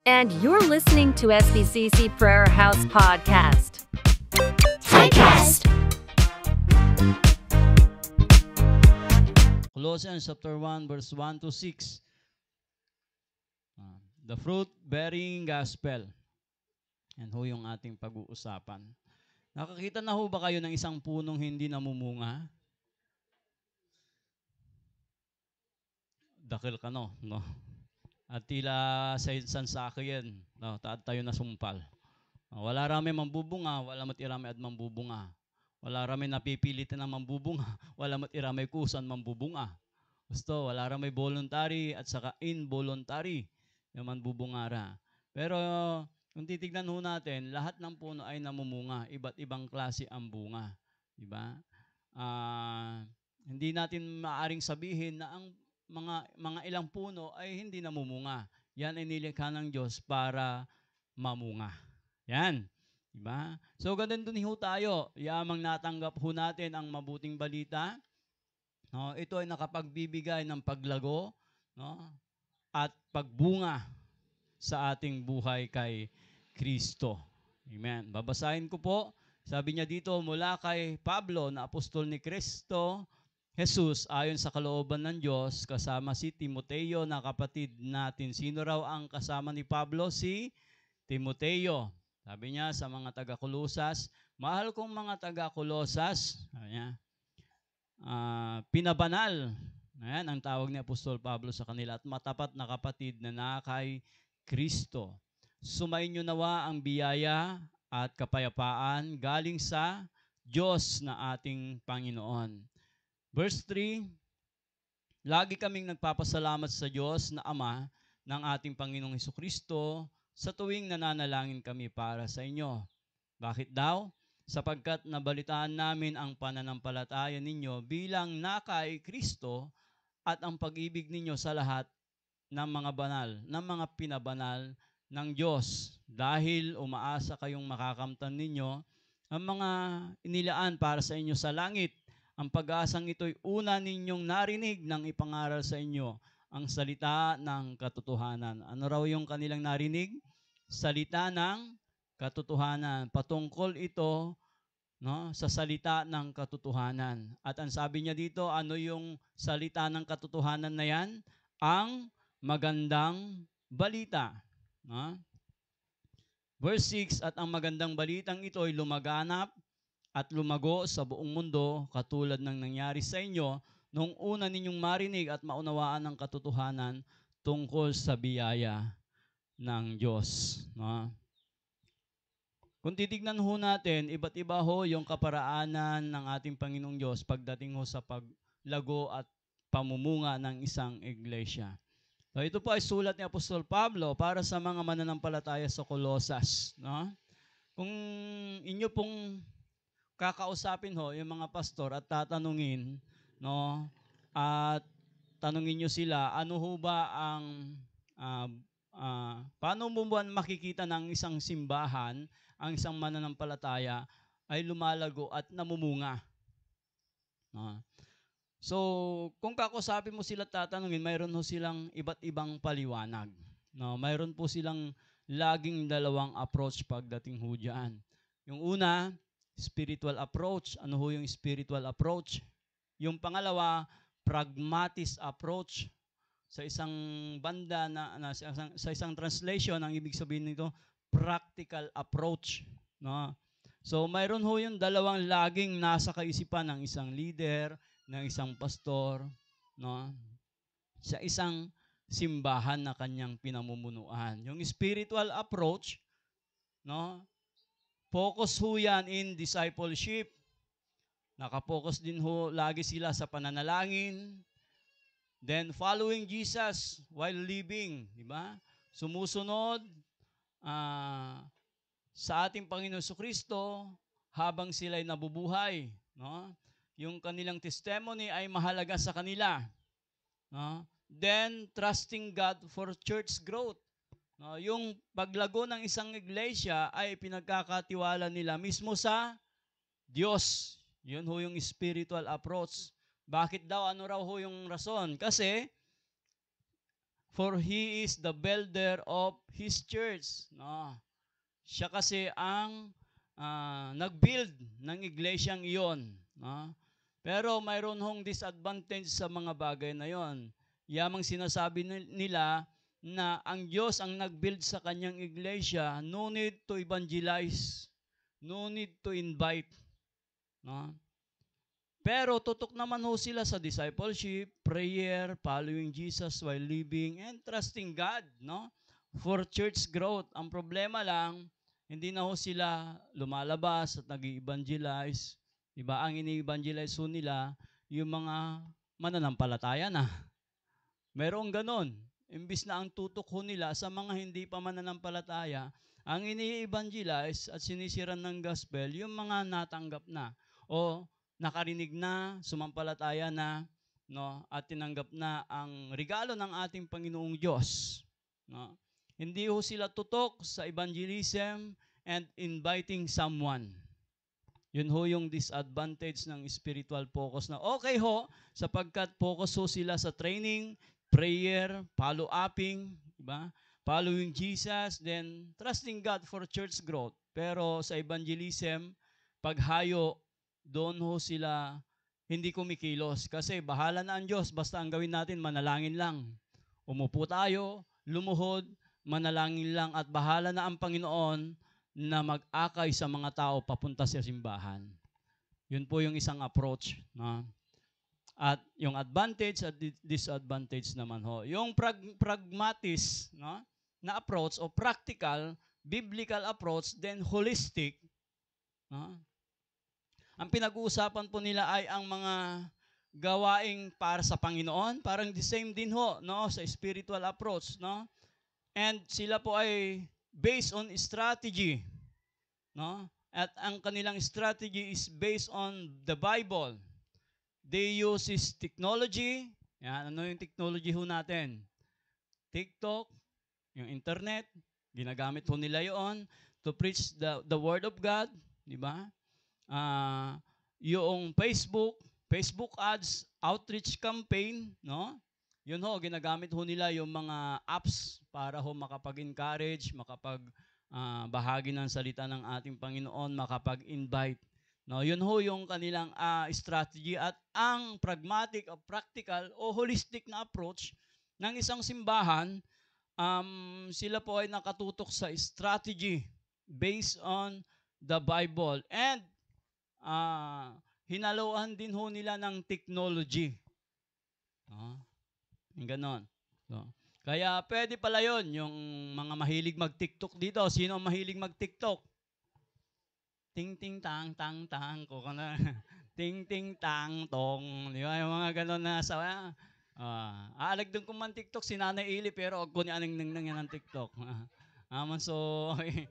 And you're listening to SBCC Prayer House Podcast. Podcast. Colossians chapter 1 verse 1 to 6. The fruit-bearing gospel. Yan ho yung ating pag-uusapan. Nakakita na ho ba kayo ng isang punong hindi namumunga? Dakil ka no? At tila sa sansaki yan. No, tayo na sumpal. Wala rami mambubunga, wala matirami at mambubunga. Wala rami napipilit na mambubunga, wala matirami kusan mambubunga. Gusto, wala rami voluntary at saka involuntary yung mambubungara. Pero kung titignan ho natin, lahat ng puno ay namumunga, iba't ibang klase ang bunga. Diba? Hindi natin maaring sabihin na ang mga ilang puno ay hindi namumunga. Yan ay nilikha ng Diyos para mamunga. Yan. Diba? So, ganun dun ho tayo. Yamang natanggap ho natin ang mabuting balita. No? Ito ay nakapagbibigay ng paglago, no? At pagbunga sa ating buhay kay Kristo. Amen. Babasahin ko po. Sabi niya dito, mula kay Pablo na apostol ni Kristo Jesus, ayon sa kalooban ng Diyos, kasama si Timoteo na kapatid natin. Sino raw ang kasama ni Pablo? Si Timoteo. Sabi niya sa mga taga-Kolosas, mahal kong mga taga-Kolosas, pinabanal. Ayan, ang tawag ni Apostol Pablo sa kanila, at matapat na kapatid na kay Kristo. Sumainyo nawa ang biyaya at kapayapaan galing sa Diyos na ating Panginoon. Verse 3, lagi kaming nagpapasalamat sa Diyos na Ama ng ating Panginoong Hesukristo sa tuwing nananalangin kami para sa inyo. Bakit daw? Sapagkat nabalitaan namin ang pananampalataya ninyo bilang nakay Kristo at ang pag-ibig ninyo sa lahat ng mga banal, ng mga pinabanal ng Diyos. Dahil umaasa kayong makakamtan ninyo ang mga inilaan para sa inyo sa langit. Ang pag-asang ito'y una ninyong narinig nang ipangaral sa inyo ang salita ng katotohanan. Ano raw yung kanilang narinig? Salita ng katotohanan. Patungkol ito, no, sa salita ng katotohanan. At ang sabi niya dito, ano yung salita ng katotohanan na yan? Ang magandang balita. No? Verse 6, at ang magandang balitang ito ay lumaganap at lumago sa buong mundo katulad ng nangyari sa inyo nung una ninyong marinig at maunawaan ang katotohanan tungkol sa biyaya ng Diyos. No? Kung titignan ho natin, iba't iba ho yung kaparaanan ng ating Panginoong Diyos pagdating ho sa paglago at pamumunga ng isang iglesia. So, ito po ay sulat ni Apostol Pablo para sa mga mananampalataya sa Colosas. No? Kung inyo pong kakausapin ho yung mga pastor at tatanungin, no, at tanungin nyo sila, ano ho ba ang paano mo ba makikita ng isang simbahan, ang isang mananampalataya ay lumalago at namumunga? No? So, kung kakusapin mo sila tatanungin, mayroon ho silang iba't ibang paliwanag. No? Mayroon po silang laging dalawang approach pagdating ho dyan. Yung una, spiritual approach. Ano ho yung spiritual approach? Yung pangalawa, pragmatist approach. Sa isang banda, sa isang translation, ang ibig sabihin nito, practical approach. No? So, mayroon ho yung dalawang laging nasa kaisipan ng isang leader, ng isang pastor, no? Sa isang simbahan na kanyang pinamumunuan. Yung spiritual approach, no? Focus ho yan in discipleship. Nakapokus din ho lagi sila sa pananalangin. Then following Jesus while living. Diba? Sumusunod sa ating Panginoon Jesucristo habang sila'y nabubuhay. No? Yung kanilang testimony ay mahalaga sa kanila. No? Then trusting God for church growth. No, yung paglago ng isang iglesia ay pinagkakatiwala nila mismo sa Diyos. Yun ho yung spiritual approach. Bakit daw? Ano raw ho yung rason? Kasi For He is the builder of His church. No? Siya kasi ang nag-build ng iglesyang iyon. No? Pero mayroon hong disadvantage sa mga bagay na yon. Yamang sinasabi nila na ang Diyos ang nag-build sa kanyang iglesia, no need to evangelize, no need to invite. No? Pero tutok naman ho sila sa discipleship, prayer, following Jesus while living, and trusting God, no? For church growth. Ang problema lang, hindi na ho sila lumalabas at nag-i-evangelize. Diba? Ang ini-evangelize ho nila, yung mga mananampalataya na. Merong ganon. Imbis na ang tutok ho nila sa mga hindi pa mananampalataya, ang ini-evangelize at sinisiran ng gospel, yung mga natanggap na o nakarinig na, sumampalataya na, no, at tinanggap na ang regalo ng ating Panginoong Diyos. No? Hindi ho sila tutok sa evangelism and inviting someone. Yun ho yung disadvantage ng spiritual focus na okay ho, sapagkat focus ho sila sa training, prayer, follow-upping, diba? Following Jesus, then trusting God for church growth. Pero sa evangelism, paghayo, doon ho sila hindi kumikilos. Kasi bahala na ang Diyos, basta ang gawin natin, manalangin lang. Umupo tayo, lumuhod, manalangin lang, at bahala na ang Panginoon na mag-akay sa mga tao papunta sa simbahan. Yun po yung isang approach. No? At yung advantage at disadvantage naman ho. Yung pragmatis, no, na approach o practical, biblical approach, then holistic, no? Ang pinag-uusapan po nila ay ang mga gawaing para sa Panginoon, parang the same din ho, no, sa spiritual approach, no? And sila po ay based on strategy, no? At ang kanilang strategy is based on the Bible. They use technology. Yan, ano yung technology ho natin? TikTok, yung internet, ginagamit ho nila yon to preach the word of God, di ba? Yung Facebook ads, outreach campaign, no? Yun ho, ginagamit ho nila yung mga apps para ho makapag-encourage, bahagi ng salita ng ating Panginoon, makapag-invite. No, yun ho yung kanilang strategy, at ang pragmatic o practical o holistic na approach ng isang simbahan, sila po ay nakatutok sa strategy based on the Bible. And hinaluan din ho nila ng technology. No? Yung ganon. No? Kaya pwede pala yun, yung mga mahilig mag-TikTok dito. Sino ang mahilig mag-TikTok? Ting ting tang tang tang ko na. Ting ting tang tong. Di ba? Yung mga ganon na sa aalagdong ko man TikTok si Nanay Ili, pero og ko ni aning nang yan ng TikTok. Aman so okay.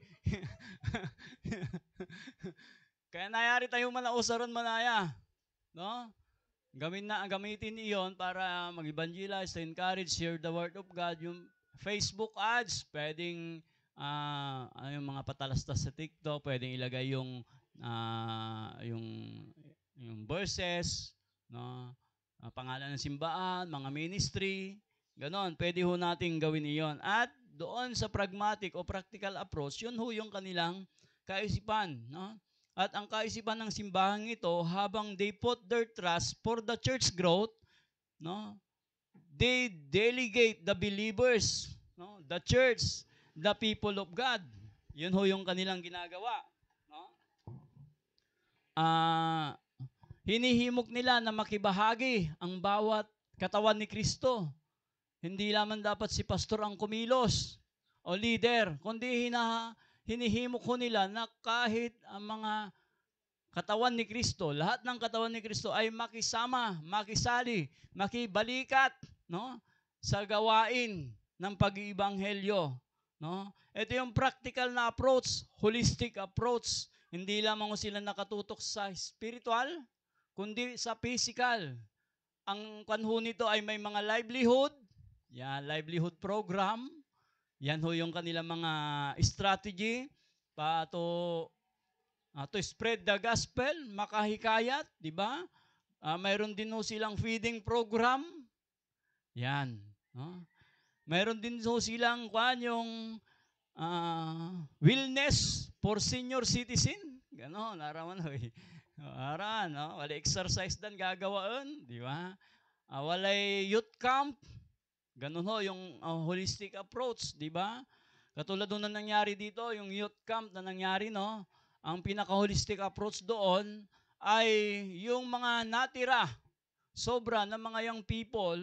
Kaya nayari tayo manausaron manaya. No? Gamitin iyon para mag-evangelize, to encourage, share the word of God. Yung Facebook ads, pwedeng yung mga patalastas sa TikTok, pwedeng ilagay yung verses, no? Pangalan ng simbahan, mga ministry, ganon. Pwede ho nating gawin iyon. At doon sa pragmatic o practical approach, yun ho yung kanilang kaisipan, no? At ang kaisipan ng simbahan ito, habang they put their trust for the church growth, no? They delegate the believers, no? The church, the people of God. Yun ho yung kanilang ginagawa, no? Hinihimok nila na makibahagi ang bawat katawan ni Kristo. Hindi lamang dapat si pastor ang kumilos o leader, kundi hinihimok ho nila na kahit ang mga katawan ni Kristo, lahat ng katawan ni Kristo ay makisama, makisali, makibalikat, no, sa gawain ng pag-iibanghelyo, no? Ito yung practical na approach, holistic approach. Hindi lamang sila nakatutok sa spiritual, kundi sa physical. Ang kanho nito ay may mga livelihood, yan, livelihood program. Yan ho yung kanilang mga strategy to spread the gospel, makahikayat, di ba? Mayroon din ho silang feeding program. Yan. No? Mayroon din ho silang yung wellness for senior citizen. Ganon, araman ho. Aran, no? Wala exercise dan gagawaan, di ba? Walay youth camp. Ganon ho, yung holistic approach, di ba? Katulad doon na nangyari dito, yung youth camp na nangyari, no? Ang pinaka-holistic approach doon ay yung mga natira, sobra ng mga young people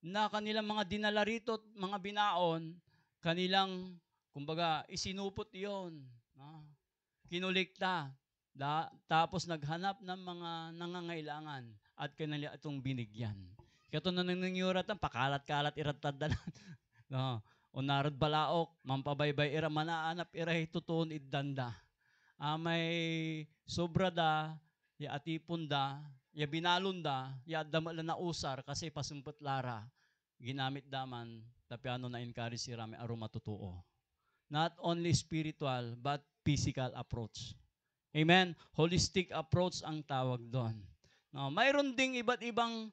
na kanilang mga dinala rito, mga binaon, kanilang, kumbaga, isinupot yon, no? Kinulikta, tapos naghanap ng mga nangangailangan at kanila itong binigyan. Kato na nangyuratan, pakalat-kalat iratad na no? Unarad balaok, mampabaybay ira, manaanap iray tutun iddanda. May sobra da, ya atipon da, ya binalon da, ya damala na usar kasi pasumpot lara. Ginamit daman, tapi ano na encourage si Rami aroma totoo. Not only spiritual, but physical approach. Amen? Holistic approach ang tawag doon. No, mayroon ding iba't ibang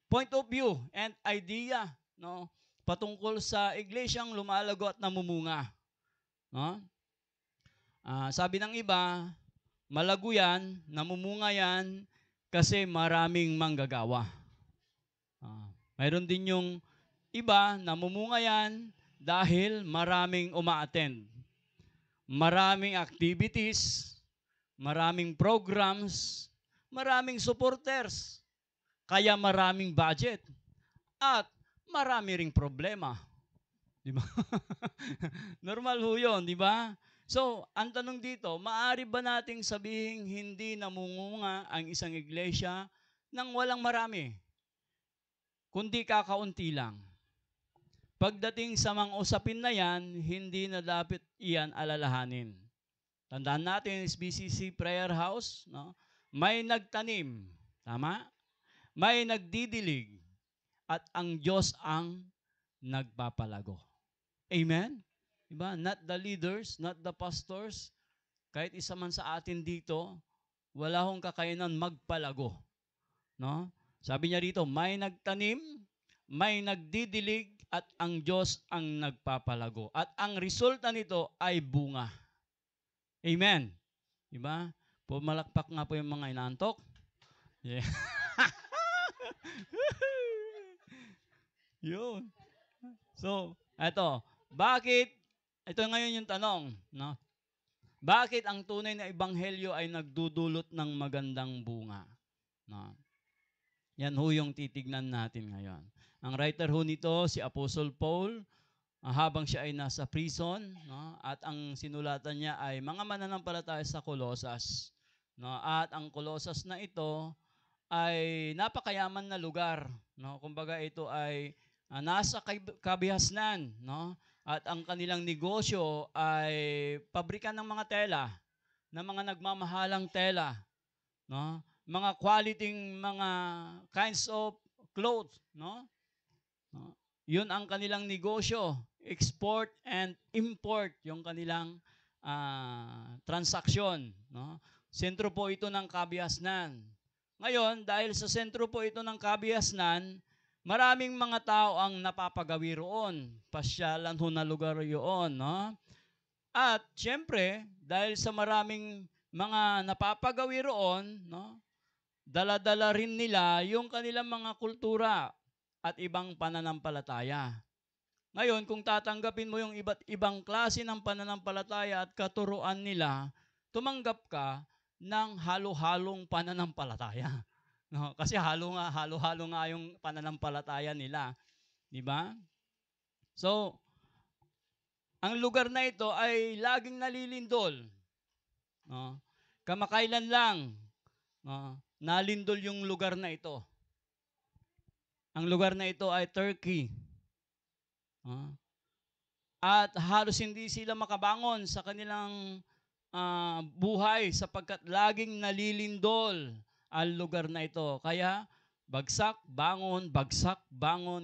point of view and idea, no, patungkol sa iglesyang lumalago at namumunga. No? Sabi ng iba, malago yan, namumunga yan, kasi maraming manggagawa. Mayroon din yung iba, namumunga yan, dahil maraming uma-attend. Maraming activities, maraming programs, maraming supporters, kaya maraming budget, at marami ring problema. Di ba? Normal ho yun, di ba? So, ang tanong dito, maaari ba nating sabihin hindi namumunga ang isang iglesia nang walang marami, kundi kakaunti lang? Pagdating sa mga usapin na yan, hindi na dapat iyan alalahanin. Tandaan natin, SBCC Prayer House, no? May nagtanim, tama? May nagdidilig, at ang Diyos ang nagpapalago. Amen? Diba? Not the leaders, not the pastors. Kahit isa man sa atin dito, wala hong kakayanan magpalago. No? Sabi niya rito, may nagtanim, may nagdidilig, at ang Diyos ang nagpapalago. At ang resulta nito ay bunga. Amen. Diba? Pumalakpak nga po yung mga inantok. Yeah. Yun. So, eto. Bakit? Ito ngayon yung tanong. No? Bakit ang tunay na ebanghelyo ay nagdudulot ng magandang bunga? No? Yan ho yung titignan natin ngayon. Ang writer ho nito, si Apostle Paul, habang siya ay nasa prison, no? At ang sinulatan niya ay mga mananampalataya sa Colosas. No? At ang Colosas na ito ay napakayaman na lugar. No? Kumbaga ito ay nasa kabihasnan. No? At ang kanilang negosyo ay pabrikan ng mga tela, ng mga nagmamahalang tela. No? Mga quality, mga kinds of clothes. No? No? Yun ang kanilang negosyo. Export and import yung kanilang transaksyon. No? Sentro po ito ng kabihasnan. Ngayon, dahil sa sentro po ito ng kabihasnan, maraming mga tao ang napapagawi roon. Pasyalan ho na lugar yun. No? At syempre, dahil sa maraming mga napapagawi roon, no? Dala-dala rin nila yung kanilang mga kultura at ibang pananampalataya. Ngayon, kung tatanggapin mo yung iba't ibang klase ng pananampalataya at katuruan nila, tumanggap ka ng halo-halong pananampalataya. No? Kasi halo-halo nga yung pananampalataya nila. Di ba? So, ang lugar na ito ay laging nalilindol. No? Kamakailan lang, no? Nalindol yung lugar na ito. Ang lugar na ito ay Turkey. At halos hindi sila makabangon sa kanilang buhay sapagkat laging nalilindol ang lugar na ito. Kaya bagsak, bangon,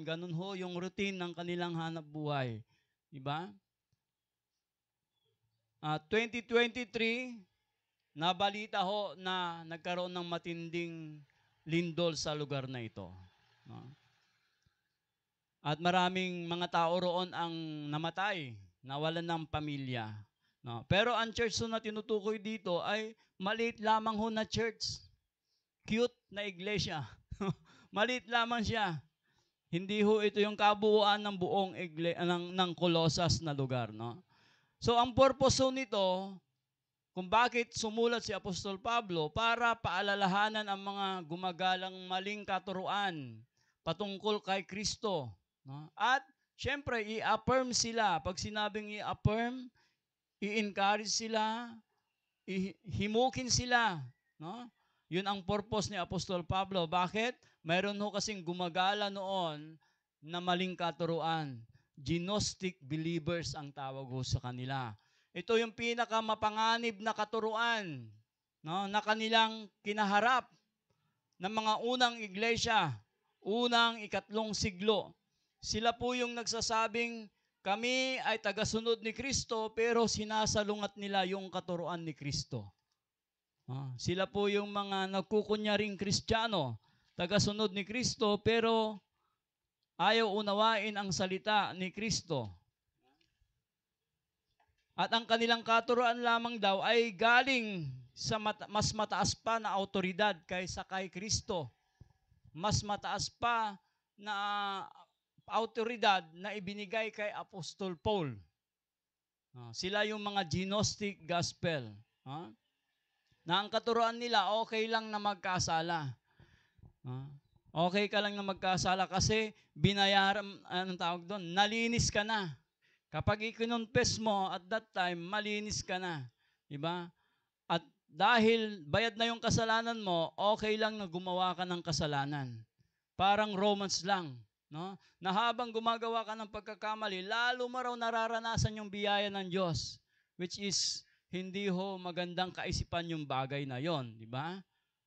ganun ho yung routine ng kanilang hanap buhay. Diba? 2023, nabalita ho na nagkaroon ng matinding lindol sa lugar na ito. No? At maraming mga tao roon ang namatay, nawalan ng pamilya. No? Pero ang church na tinutukoy dito ay maliit lamang ho na church. Cute na iglesia. Maliit lamang siya. Hindi ho ito yung kabuuan ng buong ng Colossus na lugar. No? So ang purpose ho nito, kung bakit sumulat si Apostol Pablo, para paalalahanan ang mga gumagalang maling katuruan patungkol kay Kristo. No? At syempre, i-affirm sila. Pag sinabing i-affirm, i-encourage sila, himukin sila. No? Yun ang purpose ni Apostol Pablo. Bakit? Mayroon ho kasing gumagala noon na maling katuruan. Gnostic believers ang tawag ho sa kanila. Ito yung pinakamapanganib na katuruan, no, na kanilang kinaharap ng mga unang iglesia, unang ikatlong siglo. Sila po yung nagsasabing, kami ay tagasunod ni Kristo, pero sinasalungat nila yung katuruan ni Kristo. Sila po yung mga nagkukunyaring Kristiyano, tagasunod ni Kristo, pero ayaw unawain ang salita ni Kristo. At ang kanilang katuruan lamang daw ay galing sa mas mataas pa na autoridad kaysa kay Kristo. Mas mataas pa na autoridad na ibinigay kay Apostol Paul. Sila yung mga Gnostic gospel. Na ang katuruan nila, okay lang na magkasala. Okay ka lang na magkasala kasi binayaran, anong tawag doon, nalinis ka na. Kapag ikinonfess mo, at that time, malinis ka na. Diba? At dahil bayad na yung kasalanan mo, okay lang na gumawa ka ng kasalanan. Parang Romans lang. No? Na habang gumagawa ka ng pagkakamali, lalo mo raw nararanasan yung biyaya ng Diyos. Which is, hindi ho magandang kaisipan yung bagay na yon, diba?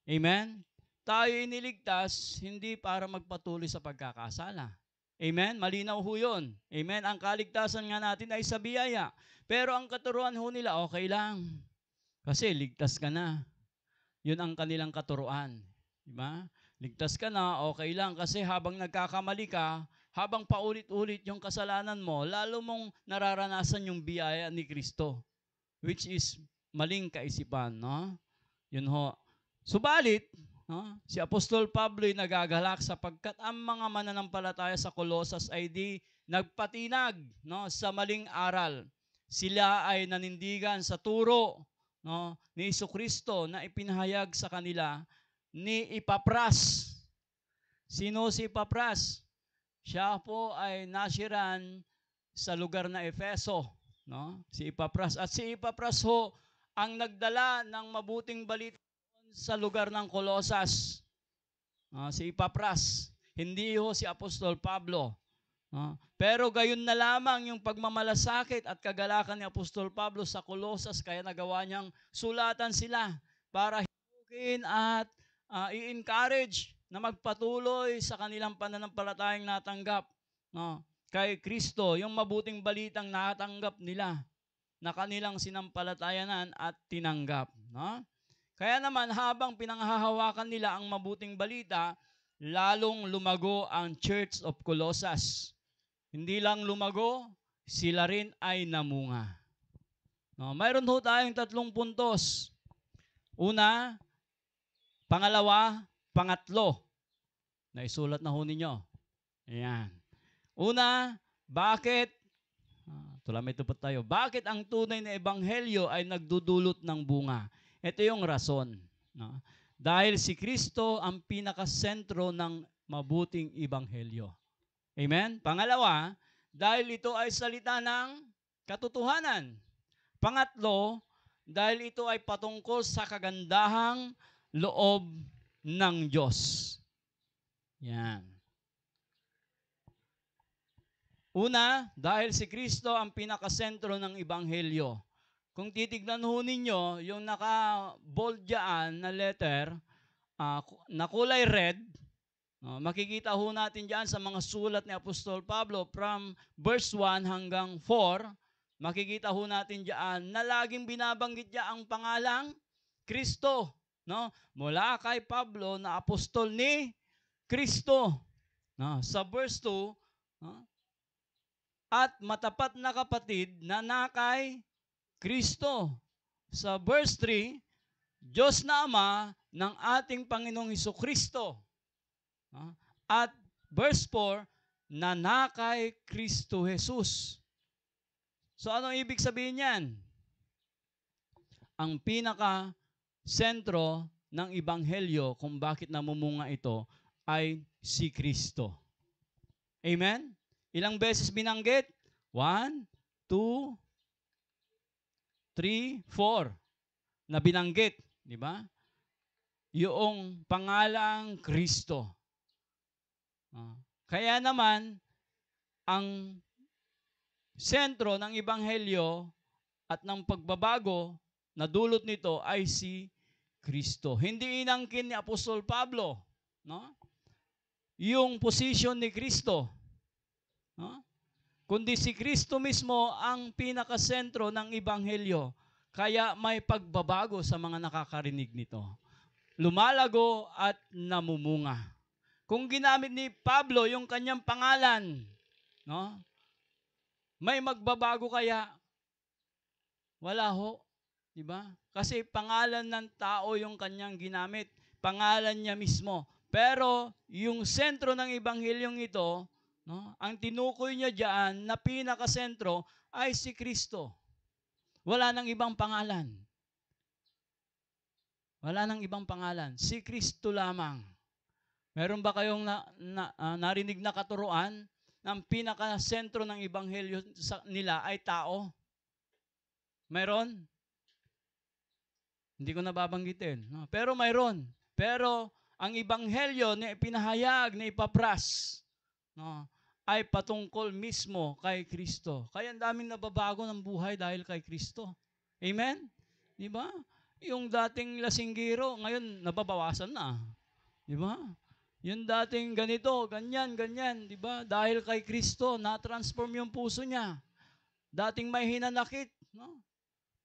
Amen? Tayo iniligtas, hindi para magpatuloy sa pagkakasala. Amen? Malinaw ho yun. Amen? Ang kaligtasan nga natin ay sa biyaya. Pero ang katuruan ho nila, okay lang. Kasi ligtas ka na. Yun ang kanilang katuruan. Diba? Ligtas ka na, okay lang. Kasi habang nagkakamali ka, habang paulit-ulit yung kasalanan mo, lalo mong nararanasan yung biyaya ni Kristo. Which is maling kaisipan. No? Yun ho. Subalit, si Apostol Pablo ay nagagalak sapagkat ang mga mananampalataya sa Colossus ay di nagpatinag, no, sa maling aral. Sila ay nanindigan sa turo, no, ni Jesucristo na ipinahayag sa kanila ni Epapras. Sino si Epapras? Siya po ay nasiran sa lugar na Efeso. No? Si Epapras. At si Epapras ho ang nagdala ng mabuting balita sa lugar ng Colossus. Si Epapras. Hindi ho si Apostol Pablo. Pero gayon na lamang yung pagmamalasakit at kagalakan ni Apostol Pablo sa Colossus, kaya nagawa niyang sulatan sila para himukin at i-encourage na magpatuloy sa kanilang pananampalatayang natanggap kay Kristo, yung mabuting balitang natanggap nila na kanilang sinampalatayanan at tinanggap. Kaya naman habang pinanghahawakan nila ang mabuting balita, lalong lumago ang Church of Colossus. Hindi lang lumago, sila rin ay namunga. Mayroon ho tayong 3 puntos. Una, pangalawa, pangatlo. Naisulat na ho ninyo. Ayan. Una, bakit? Tulamay tupad tayo. Bakit ang tunay na ebanghelyo ay nagdudulot ng bunga? Ito yung rason. Dahil si Kristo ang pinakasentro ng mabuting ebanghelyo. Amen? Pangalawa, dahil ito ay salita ng katotohanan. Pangatlo, dahil ito ay patungkol sa kagandahang loob ng Diyos. Yan. Una, dahil si Kristo ang pinakasentro ng ebanghelyo. Kung titignan ho ninyo, yung naka-bold dyan na letter, na kulay red, makikita ho natin dyan sa mga sulat ni Apostol Pablo from verse 1 hanggang 4, makikita ho natin dyan na laging binabanggit dyan ang pangalang Kristo. Mula kay Pablo na apostol ni Kristo. Sa verse 2, No? At matapat na kapatid na nakay Kristo. Sa verse 3, Diyos na Ama ng ating Panginoong Hesukristo. No? At verse 4, na nakay Kristo Jesus. So anong ibig sabihin niyan? Ang pinaka-sentro ng Ebanghelyo kung bakit namumunga ito ay si Kristo. Amen? Ilang beses binanggit? 1, 2, 3, 4 na binanggit. Di ba? Yung pangalang Kristo. Kaya naman, ang sentro ng Ebanghelyo at ng pagbabago na dulot nito ay si Kristo. Hindi inangkin ni Apostol Pablo, no? Yung position ni Kristo, no? Kundi si Kristo mismo ang pinakasentro ng Ebanghelyo. Kaya may pagbabago sa mga nakakarinig nito. Lumalago at namumunga. Kung ginamit ni Pablo yung kanyang pangalan, no? May magbabago kaya? Wala ho. Diba? Kasi pangalan ng tao yung kanyang ginamit. Pangalan niya mismo. Pero yung sentro ng Ebanghelyong ito, no, ang tinukoy niya diyan na pinakasentro ay si Kristo. Wala nang ibang pangalan. Wala nang ibang pangalan. Si Kristo lamang. Meron ba kayong narinig na katuruan na ang pinakasentro ng Ebanghelyo nila ay tao? Meron? Hindi ko nababanggitin. No? Pero mayroon. Pero ang Ebanghelyo na ipinahayag, na ipapras, no, ay patungkol mismo kay Kristo. Kaya ang daming nababago ng buhay dahil kay Kristo. Amen? Di ba? Yung dating lasinggiro, ngayon nababawasan na. Di ba? Yung dating ganito, ganyan, ganyan. Di ba? Dahil kay Kristo, na-transform yung puso niya. Dating may hinanakit, no?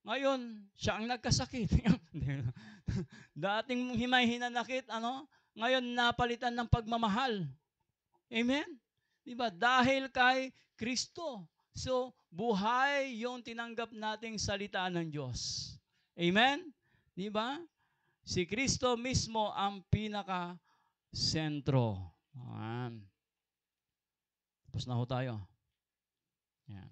Ngayon, siya ang nagkasakit. Dating may hinanakit, ngayon napalitan ng pagmamahal. Amen? Diba? Dahil kay Kristo. So, buhay yung tinanggap nating salita ng Diyos. Amen? Diba? Si Kristo mismo ang pinaka-sentro. Ayan. Tapos na ho tayo. Ayan.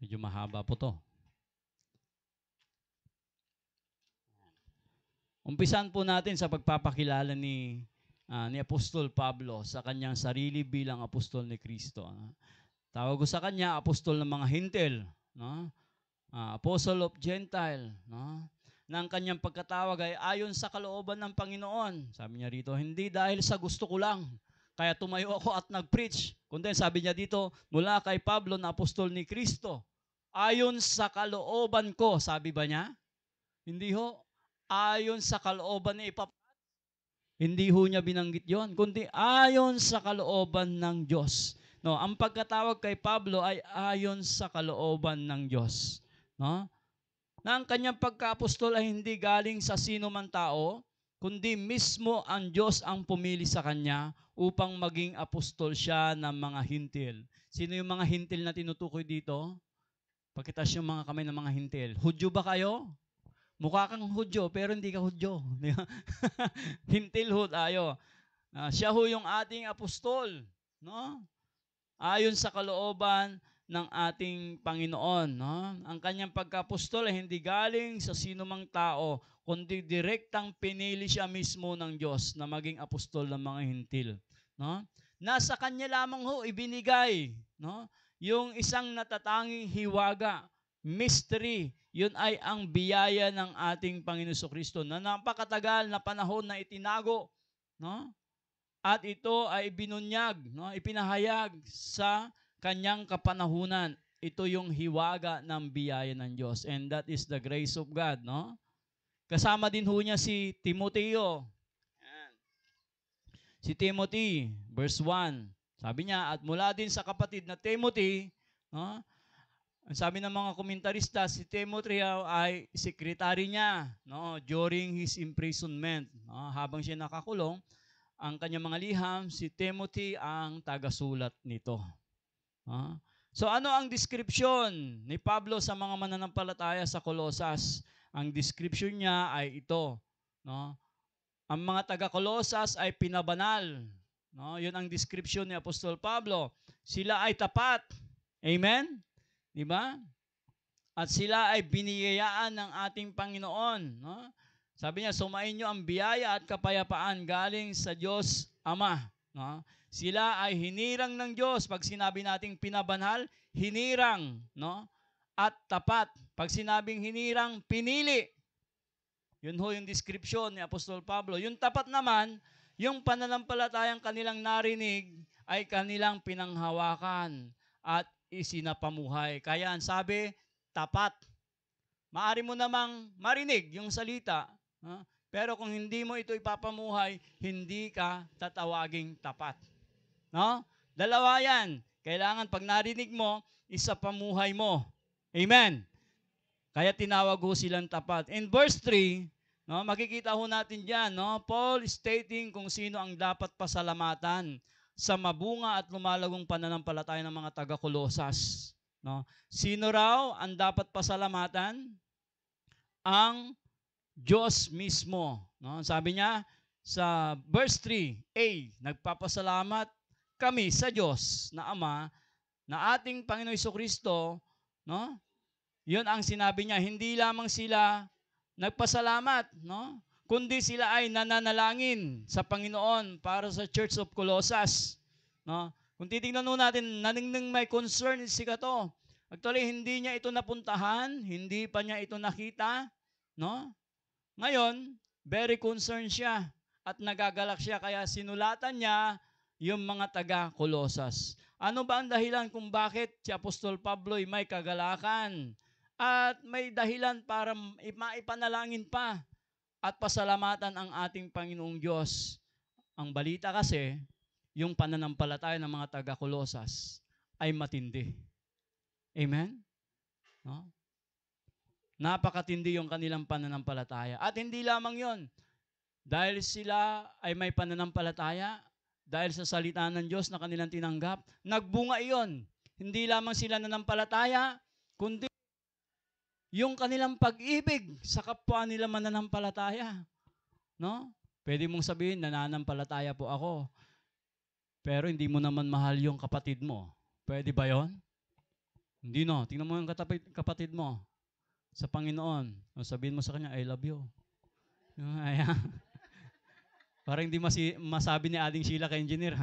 Medyo mahaba po to. Umpisan po natin sa pagpapakilala ni Apostol Pablo sa kanyang sarili bilang apostol ni Kristo. Tawag ko sa kanya, apostol ng mga hintil, no? Apostle of Gentile, no? Na ang kanyang pagkatawag ay ayon sa kalooban ng Panginoon. Sabi niya rito, hindi dahil sa gusto ko lang, kaya tumayo ako at nag-preach. Kundi sabi niya dito, mula kay Pablo na apostol ni Kristo, ayon sa kalooban ko, sabi ba niya? Hindi ho. Ayon sa kalooban ni hindi ho niya binanggit yon, kundi ayon sa kalooban ng Diyos. No, ang pagkatawag kay Pablo ay ayon sa kalooban ng Diyos. No? Na ang kanyang pagka-apostol ay hindi galing sa sino man tao, kundi mismo ang Diyos ang pumili sa kanya upang maging apostol siya ng mga hintil. Sino yung mga hintil na tinutukoy dito? Pakitas yung mga kamay ng mga hintil. Hudyo ba kayo? Mukha kang Hudyo, pero hindi ka Hudyo. Hintil ho tayo. Siya ho yung ating apostol. No? Ayon sa kalooban ng ating Panginoon. No? Ang kanyang pagka-apostol ay hindi galing sa sino mang tao, kundi direktang pinili siya mismo ng Diyos na maging apostol ng mga hintil. No? Nasa kanya lamang ho ibinigay, no? Yung isang natatanging hiwaga, mystery, yun ay ang biyaya ng ating Panginoon Kristo na napakatagal na panahon na itinago, no? At ito ay binunyag, no? Ipinahayag sa kanyang kapanahunan. Ito yung hiwaga ng biyaya ng Diyos, and that is the grace of God, no? Kasama din ho niya si Timoteo. Si Timothy, verse 1. Sabi niya, at mula din sa kapatid na Timothy, no, Ang sabi ng mga komentarista, si Timothy ay sekretary niya, no, during his imprisonment. No, habang siya nakakulong, ang kanyang mga liham, si Timothy ang tagasulat nito. No? So ano ang description ni Pablo sa mga mananampalataya sa Colosas? Ang description niya ay ito. No? Ang mga taga-Colosas ay pinabanal. No? Yun ang description ni Apostol Pablo. Sila ay tapat. Amen? Di ba? At sila ay biniyayaan ng ating Panginoon. No? Sabi niya, sumain niyo ang biyaya at kapayapaan galing sa Diyos Ama. No? Sila ay hinirang ng Diyos. Pag sinabi nating pinabanal, hinirang. No? At tapat. Pag sinabing hinirang, pinili. Yun ho yung description ni Apostol Pablo. Yung tapat naman, yung pananampalatayang kanilang narinig ay kanilang pinanghawakan at isinapamuhay. Kaya ang sabi, tapat. Maari mo namang marinig yung salita, pero kung hindi mo ito ipapamuhay, hindi ka tatawaging tapat. No? Dalawa yan. Kailangan pag narinig mo, isapamuhay mo. Amen. Kaya tinawag ho silang tapat. In verse 3, no, makikita ho natin dyan, no, Paul stating kung sino ang dapat pasalamatan sa mabunga at lumalagong pananampalataya ng mga taga-Colosas. No? Sino raw ang dapat pasalamatan? Ang Diyos mismo. No? Sabi niya sa verse 3, nagpapasalamat kami sa Diyos na Ama na ating Panginoong Jesucristo, no? Yun ang sinabi niya, hindi lamang sila nagpasalamat, no? Kundi sila ay nananalangin sa Panginoon para sa Church of Colossus. No? Kung titignan natin, naningning may concern si Kato. Actually, hindi niya ito napuntahan, hindi pa niya ito nakita. No? Ngayon, very concerned siya at nagagalak siya, kaya sinulatan niya yung mga taga-Colossus. Ano ba ang dahilan kung bakit si Apostol Pablo ay may kagalakan at may dahilan para maipanalangin pa at pasalamatan ang ating Panginoong Diyos? Ang balita kasi, yung pananampalataya ng mga taga-Colosas ay matindi. Amen? No? Napakatindi yung kanilang pananampalataya. At hindi lamang yon, dahil sila ay may pananampalataya, dahil sa salita ng Diyos na kanilang tinanggap, nagbunga iyon. Hindi lamang sila nanampalataya, kundi yung kanilang pag-ibig sa kapwa nila mananampalataya. No? Pwede mong sabihin, nananampalataya po ako, pero hindi mo naman mahal yung kapatid mo. Pwede ba yon? Hindi, no. Tingnan mo yung kapatid mo sa Panginoon. O sabihin mo sa kanya, I love you. Ayan. Parang hindi masabi ni Ading Sheila kay engineer.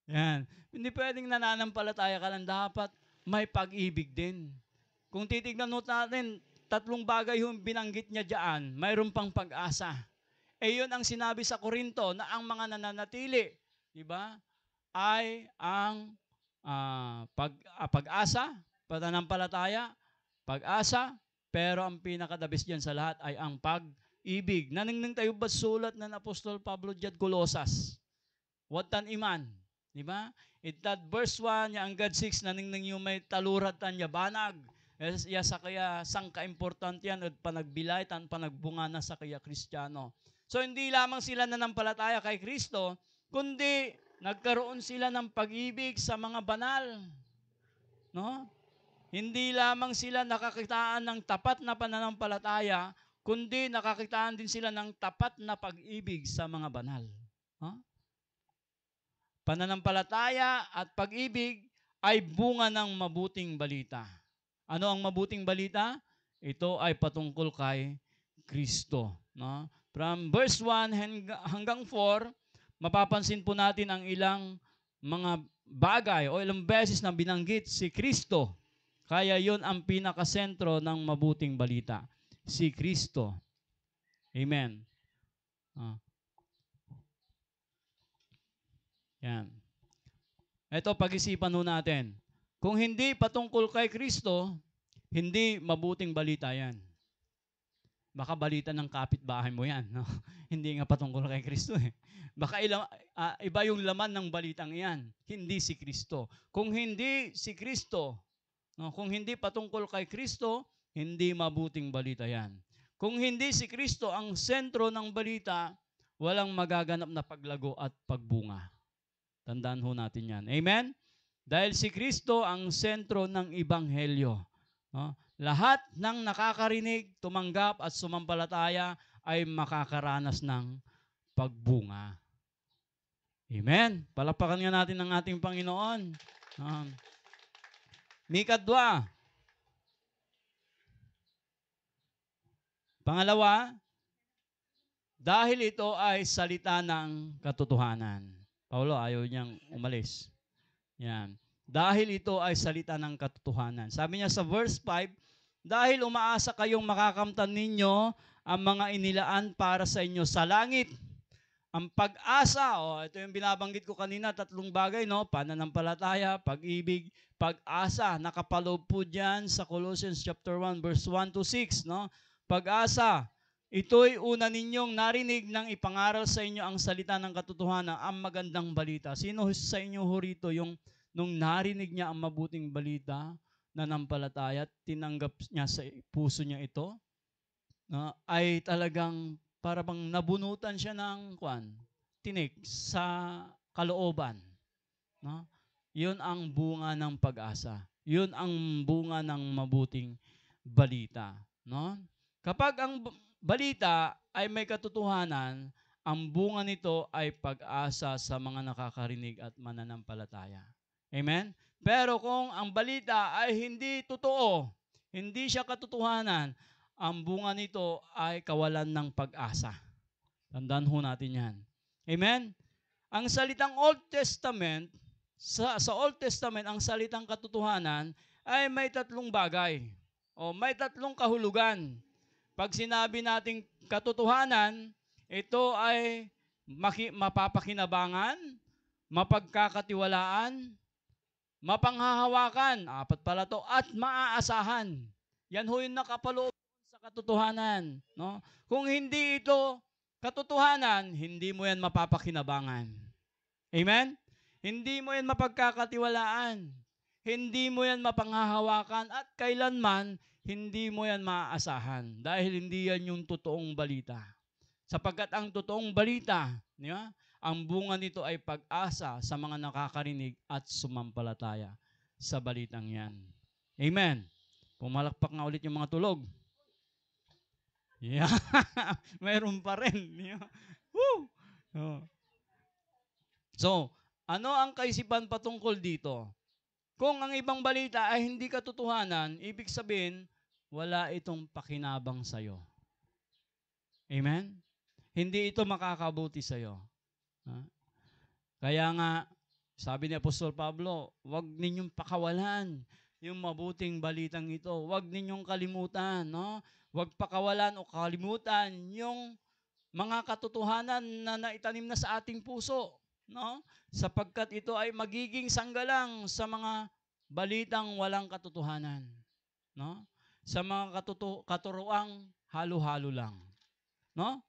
Yan. Hindi pwedeng nananampalataya ka lang. Dapat may pag-ibig din. Kung titignan natin, 3 bagay yung binanggit niya diyan, mayroon pang pag-asa. Yun ang sinabi sa Korinto na ang mga nananatili, di ba, ay ang pag-asa, pananampalataya, pag-asa, pero ang pinakadabis diyan sa lahat ay ang pag-ibig. Naningning tayo ba sulat ng Apostol Pablo diyan Colosas? Watan iman, di ba? That verse 1, ang God 6, naningning yung may talurat tan ya banag. Sa kaya sang ka-important yan at panagbilay tan panagbunga na sa kaya Kristiyano. So hindi lamang sila nanampalataya kay Kristo, kundi nagkaroon sila ng pag-ibig sa mga banal. No? Hindi lamang sila nakakitaan ng tapat na pananampalataya, kundi nakakitaan din sila ng tapat na pag-ibig sa mga banal. No? Pananampalataya at pag-ibig ay bunga ng mabuting balita. Ano ang mabuting balita? Ito ay patungkol kay Kristo. No? From verse 1 hanggang 4, mapapansin po natin ang ilang mga bagay o ilang beses na binanggit si Kristo. Kaya yon ang pinakasentro ng mabuting balita. Si Kristo. Amen. Yan. Ito, pag-isipan ho natin. Kung hindi patungkol kay Kristo, hindi mabuting balita yan. Baka balita ng kapitbahay mo yan. No? Hindi nga patungkol kay Kristo eh. Baka iba yung laman ng balitang yan. Hindi si Kristo. Kung hindi si Kristo, no? Kung hindi patungkol kay Kristo, hindi mabuting balita yan. Kung hindi si Kristo ang sentro ng balita, walang magaganap na paglago at pagbunga. Tandaan ho natin yan. Amen? Dahil si Kristo ang sentro ng Ebanghelyo. No? Lahat ng nakakarinig, tumanggap at sumampalataya ay makakaranas ng pagbunga. Amen? Palakpakan nga natin ang ating Panginoon. Mika 2. Pangalawa, dahil ito ay salita ng katotohanan. Paulo, ayaw niyang umalis. Yan. Dahil ito ay salita ng katotohanan. Sabi niya sa verse 5, dahil umaasa kayong makakamtan ninyo ang mga inilaan para sa inyo sa langit. Ang pag-asa, ito yung binabanggit ko kanina, 3 bagay, no? Pananampalataya, pag-ibig, pag-asa. Nakapaloob po dyan sa Colossians chapter 1, verse 1 to 6, no? Pag-asa, ito'y una ninyong narinig nang ipangaral sa inyo ang salita ng katotohanan, ang magandang balita. Sino sa inyo ho rito yung nung narinig niya ang mabuting balita, nanampalataya, tinanggap niya sa puso niya ito, ay talagang para bang nabunutan siya ng tinik sa kalooban. No? Yun ang bunga ng pag-asa. Yun ang bunga ng mabuting balita. No? Kapag ang balita ay may katotohanan, ang bunga nito ay pag-asa sa mga nakakarinig at mananampalataya. Amen? Pero kung ang balita ay hindi totoo, hindi siya katotohanan, ang bunga nito ay kawalan ng pag-asa. Tandaan ho natin yan. Amen? Ang salitang Old Testament, sa Old Testament, ang salitang katotohanan ay may 3 bagay. May 3 kahulugan. Pag sinabi nating katotohanan, ito ay mapapakinabangan, mapagkakatiwalaan, mapanghahawakan, 4 pala to, at maaasahan. Yan ho yung nakapaloob sa katotohanan. No? Kung hindi ito katotohanan, hindi mo yan mapapakinabangan. Amen? Hindi mo yan mapagkakatiwalaan. Hindi mo yan mapanghahawakan at kailanman hindi mo yan maaasahan dahil hindi yan yung totoong balita. Sapagkat ang totoong balita, ang bunga nito ay pag-asa sa mga nakakarinig at sumampalataya sa balitang yan. Amen. Pumalakpak nga ulit yung mga tulog. Yeah. Mayroon pa rin. Woo! So, ano ang kaisipan patungkol dito? Kung ang ibang balita ay hindi katotohanan, ibig sabihin, wala itong pakinabang sa'yo. Amen? Hindi ito makakabuti sa'yo. Kaya nga, sabi ni Apostol Pablo, huwag ninyong pakawalan yung mabuting balitang ito. Huwag ninyong kalimutan. No? Huwag pakawalan o kalimutan yung mga katotohanan na naitanim na sa ating puso. No? Sapagkat ito ay magiging sanggalang sa mga balitang walang katotohanan. No? Sa mga katuroang halo-halo lang. No?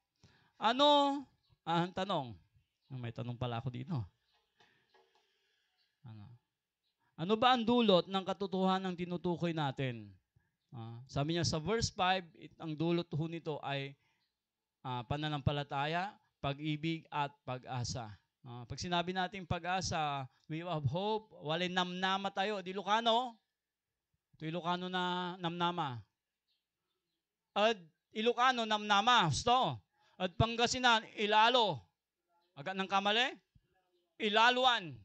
Ano? Ang tanong. May tanong pala ako dito. Ano ba ang dulot ng katotohanan ng tinutukoy natin? Sabi niya sa verse 5, ang dulot ho nito ay pananampalataya, pag-ibig at pag-asa. Pag sinabi natin pag-asa, we have hope, walay namnama tayo. Di Ilocano? Ito Ilocano na namnama. At Ilocano namnama. Gusto. At Pangasinan, ilalo. Agad ng kamali? Ilaluan.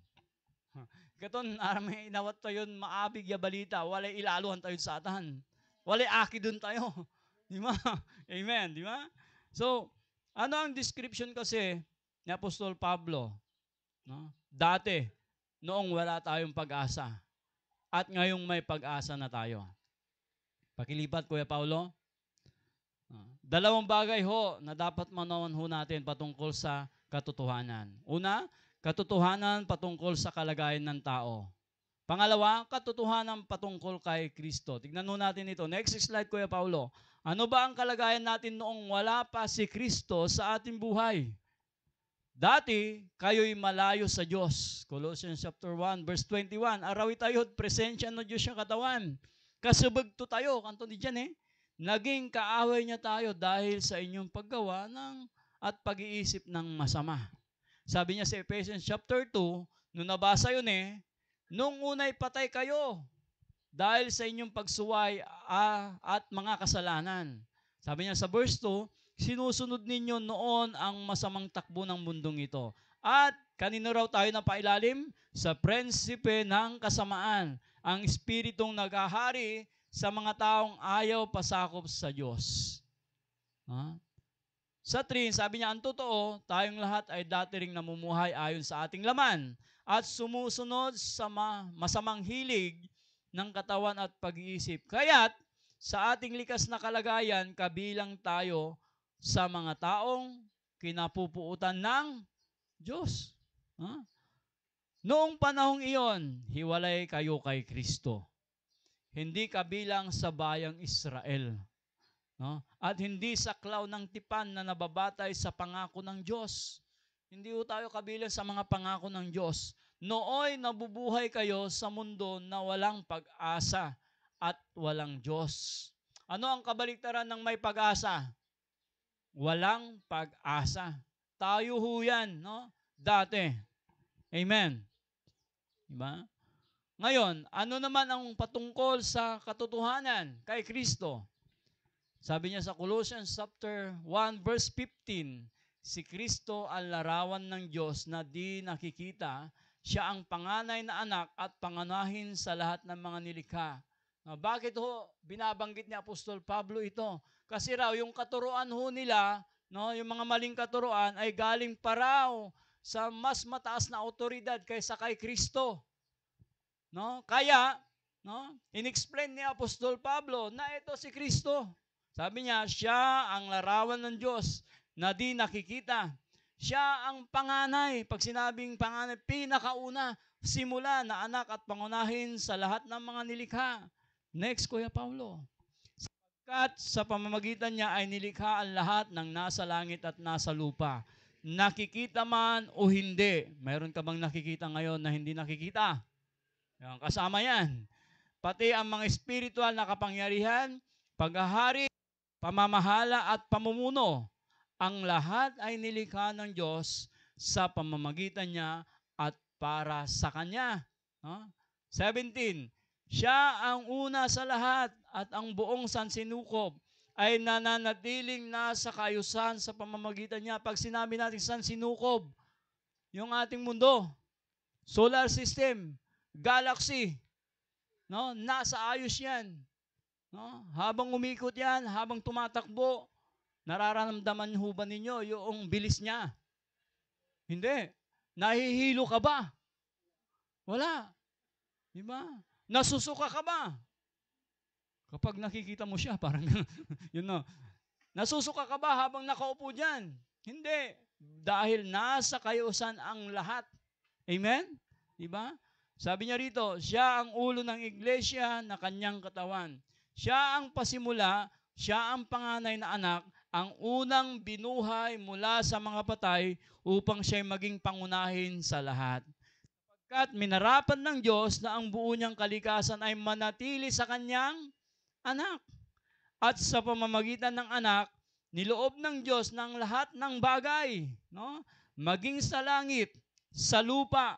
Katon, may inawat tayo maabig ya balita. Walay ilaluhan tayo sa atan. Walay aki dun tayo. Di ba? Amen. Di ba? So, ano ang description kasi ni Apostol Pablo? No? Dati, noong wala tayong pag-asa. At ngayong may pag-asa na tayo. Pakilipat, Kuya Paulo. 2 bagay ho na dapat manawan ho natin patungkol sa katotohanan. Una, katotohanan patungkol sa kalagayan ng tao. Pangalawa, katotohanan patungkol kay Kristo. Tignan ho natin ito. Next slide, Kuya Paulo. Ano ba ang kalagayan natin noong wala pa si Kristo sa ating buhay? Dati, kayo'y malayo sa Diyos. Colossians chapter 1, verse 21. Arawit tayo, presensya ng Diyos siya katawan. Kasubagto tayo, kanto di dyan naging kaaway niya tayo dahil sa inyong paggawa at pag-iisip ng masama. Sabi niya sa Ephesians chapter 2, nung nabasa yun nung unay patay kayo dahil sa inyong pagsuway at mga kasalanan. Sabi niya sa verse 2, sinusunod ninyo noon ang masamang takbo ng mundong ito. At kanino raw tayo napailalim? Sa prinsipe ng kasamaan, ang espiritong naghahari sa mga taong ayaw pasakop sa Diyos. Sa 3, sabi niya, ang totoo, tayong lahat ay dati ring namumuhay ayon sa ating laman at sumusunod sa masamang hilig ng katawan at pag-iisip. Kaya't sa ating likas na kalagayan, kabilang tayo sa mga taong kinapupuutan ng Diyos. Noong panahong iyon, hiwalay kayo kay Kristo. Hindi kabilang sa bayang Israel. At hindi saklaw ng tipan na nababatay sa pangako ng Diyos. Hindi tayo kabilang sa mga pangako ng Diyos. Nooy nabubuhay kayo sa mundo na walang pag-asa at walang Diyos. Ano ang kabaliktaran ng may pag-asa? Walang pag-asa. Tayo ho yan, dati. Amen. Diba? Ngayon, ano naman ang patungkol sa katotohanan kay Kristo? Sabi niya sa Colossians chapter 1 verse 15, si Kristo ang larawan ng Diyos na di nakikita. Siya ang panganay na anak at pangunahin sa lahat ng mga nilikha. Bakit ho binabanggit ni Apostol Pablo ito? Kasi raw yung katuruan ho nila, yung mga maling katuruan ay galing pa raw sa mas mataas na otoridad kaysa kay Kristo. Kaya, inexplain ni Apostol Pablo na ito si Kristo. Sabi niya, siya ang larawan ng Diyos na di nakikita. Siya ang panganay. Pag sinabing panganay, pinakauna, simula na anak at pangunahin sa lahat ng mga nilikha. Next, Kuya Paulo. Sapagkat sa pamamagitan niya ay nilikha ang lahat ng nasa langit at nasa lupa. Nakikita man o hindi. Mayroon ka bang nakikita ngayon na hindi nakikita? Kasama yan. Pati ang mga spiritual na kapangyarihan, paghahari, pamamahala at pamumuno. Ang lahat ay nilikha ng Diyos sa pamamagitan niya at para sa Kanya. 17. Siya ang una sa lahat at ang buong sansinukob ay nananatiling nasa kaayusan sa pamamagitan niya. Pag sinabi natin sansinukob, yung ating mundo, solar system, galaxy, nasa ayos yan. Habang umikot yan, habang tumatakbo, nararamdaman ho ba ninyo yung bilis niya? Hindi. Nahihilo ka ba? Wala. Diba? Nasusuka ka ba? Kapag nakikita mo siya, parang, Nasusuka ka ba habang nakaupo dyan? Hindi. Dahil nasa kayusan ang lahat. Amen? Diba? Sabi niya rito, siya ang ulo ng iglesia na kanyang katawan. Siya ang pasimula, siya ang panganay na anak, ang unang binuhay mula sa mga patay upang siya'y maging pangunahin sa lahat. Sapagkat minarapan ng Diyos na ang buo niyang kalikasan ay manatili sa kanyang anak. At sa pamamagitan ng anak, niloob ng Diyos ng lahat ng bagay, maging sa langit, sa lupa,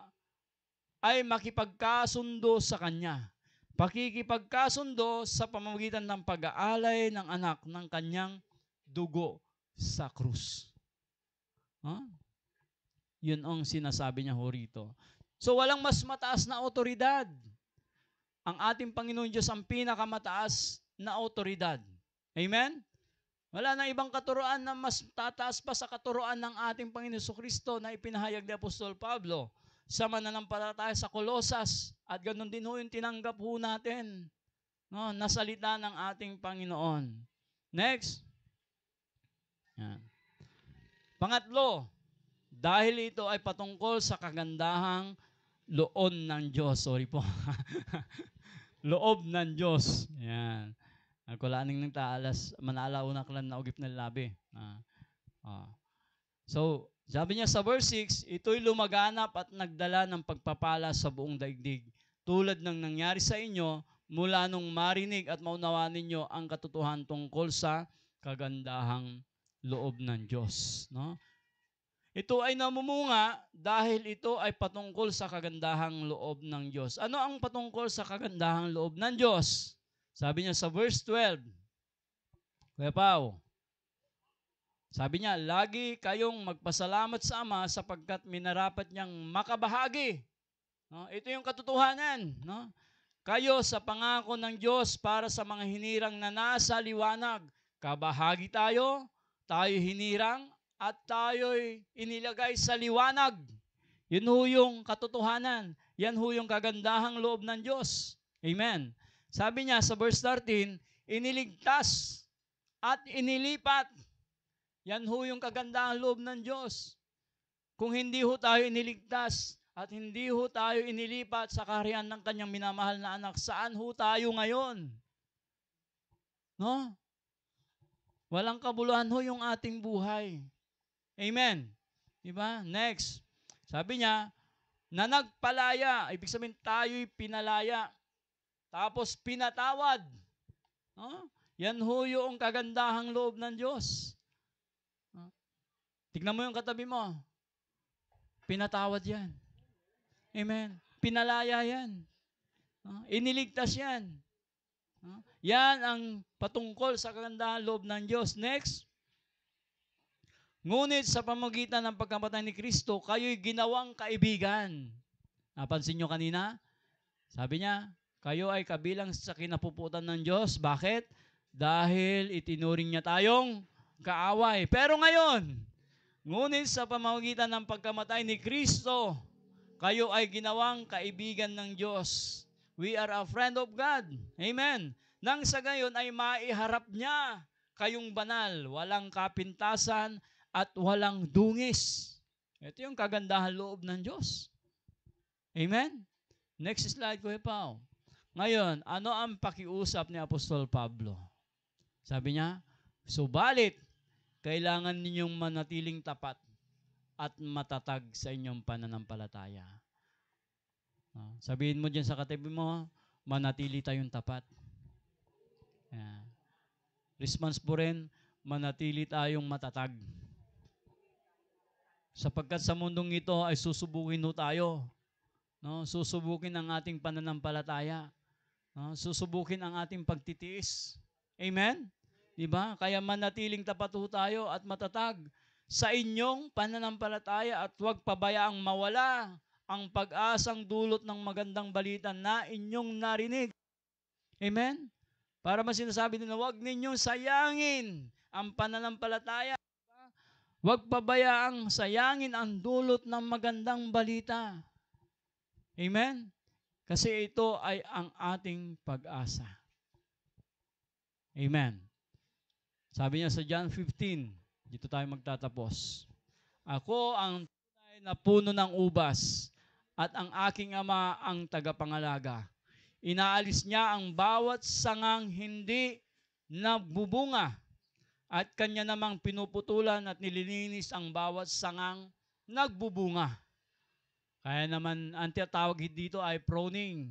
ay makipagkasundo sa Kanya. Pakikipagkasundo sa pamamagitan ng pag-aalay ng anak ng Kanyang dugo sa krus. Yun ang sinasabi niya ho rito. So walang mas mataas na otoridad. Ang ating Panginoon Diyos ang pinakamataas na otoridad. Amen? Wala na ibang katuruan na mas tataas pa sa katuruan ng ating Panginoon Jesucristo na ipinahayag ni Apostol Pablo sa mananampalataya sa Kolosas. At ganoon din ho yung tinanggap ho natin na salita ng ating Panginoon. Next. Yan. Pangatlo, dahil ito ay patungkol sa kagandahang loon ng Diyos. Sorry po. Loob ng Diyos. Yan. Kulaning ng taalas, manalaw na klan na ugip na labi. So, sabi niya sa verse 6, ito'y lumaganap at nagdala ng pagpapala sa buong daigdig. Tulad ng nangyari sa inyo, mula nung marinig at maunawaan ninyo ang katotohanan tungkol sa kagandahang loob ng Diyos. No? Ito ay namumunga dahil ito ay patungkol sa kagandahang loob ng Diyos. Ano ang patungkol sa kagandahang loob ng Diyos? Sabi niya sa verse 12, Kuya Pao, sabi niya, lagi kayong magpasalamat sa Ama sapagkat minarapat niyang makabahagi. No? Ito yung katotohanan. No? Kayo sa pangako ng Diyos para sa mga hinirang na nasa liwanag. Kabahagi tayo hinirang, at tayo'y inilagay sa liwanag. Yun ho yung katotohanan. Yan ho yung kagandahang loob ng Diyos. Amen. Sabi niya sa verse 13, iniligtas at inilipat. Yan ho yung kagandahang loob ng Diyos. Kung hindi ho tayo iniligtas at hindi ho tayo inilipat sa kaharian ng kanyang minamahal na anak, saan ho tayo ngayon? No? Walang kabuluhan ho yung ating buhay. Amen. Diba? Next. Sabi niya, na nagpalaya. Ibig sabihin tayo'y pinalaya. Tapos pinatawad. No? Yan ho yung kagandahang loob ng Diyos. Tignan mo yung katabi mo. Pinatawad yan. Amen. Pinalaya yan. Iniligtas yan. Yan ang patungkol sa kagandahang loob ng Diyos. Next. Ngunit sa pamamagitan ng pagkamatay ni Kristo, kayo'y ginawang kaibigan. Napansin nyo kanina? Sabi niya, kayo ay kabilang sa kinapuputan ng Diyos. Bakit? Dahil itinuring niya tayong kaaway. Pero ngayon, ngunit sa pamamagitan ng pagkamatay ni Kristo, kayo ay ginawang kaibigan ng Diyos. We are a friend of God. Amen. Nang sa gayon ay maiharap niya kayong banal, walang kapintasan at walang dungis. Ito yung kagandahan loob ng Diyos. Amen? Next slide, Kuya Pao. Ngayon, ano ang pakiusap ni Apostol Pablo? Sabi niya, subalit, kailangan ninyong manatiling tapat at matatag sa inyong pananampalataya. Sabihin mo dyan sa katabi mo, manatili tayong tapat. Response po rin, manatili tayong matatag. Sapagkat sa mundong ito ay susubukin ho tayo. No? Susubukin ang ating pananampalataya. No? Susubukin ang ating pagtitiis. Amen? Diba? Kaya manatiling tapat ho tayo at matatag sa inyong pananampalataya at huwag pabayaang mawala ang pag-asang dulot ng magandang balita na inyong narinig. Amen? Para mas sinasabi din na huwag ninyong sayangin ang pananampalataya. Huwag pabayaang sayangin ang dulot ng magandang balita. Amen? Kasi ito ay ang ating pag-asa. Amen. Sabi niya sa John 15, dito tayo magtatapos. Ako ang tunay na puno ng ubas at ang aking ama ang tagapangalaga. Inaalis niya ang bawat sangang hindi nagbubunga at kanya namang pinuputulan at nililinis ang bawat sangang nagbubunga. Kaya naman, ang tawag dito ay pruning.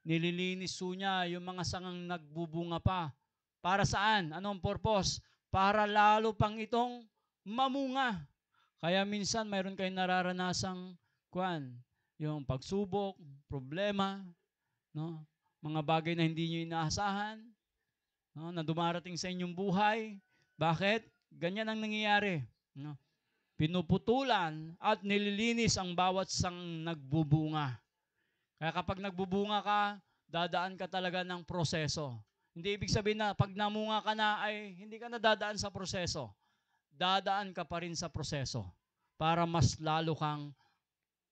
Nililinis niya yung mga sangang nagbubunga pa. Para saan? Anong purpose? Para lalo pang itong mamunga. Kaya minsan mayroon kayong nararanasang yung pagsubok, problema, no? Mga bagay na hindi nyo inaasahan, no? Na dumarating sa inyong buhay. Bakit? Ganyan ang nangyayari. No? Pinuputulan at nililinis ang bawat sang nagbubunga. Kaya kapag nagbubunga ka, dadaan ka talaga ng proseso. Hindi ibig sabihin na pag namunga ka na ay hindi ka na dadaan sa proseso. Dadaan ka pa rin sa proseso para mas lalo kang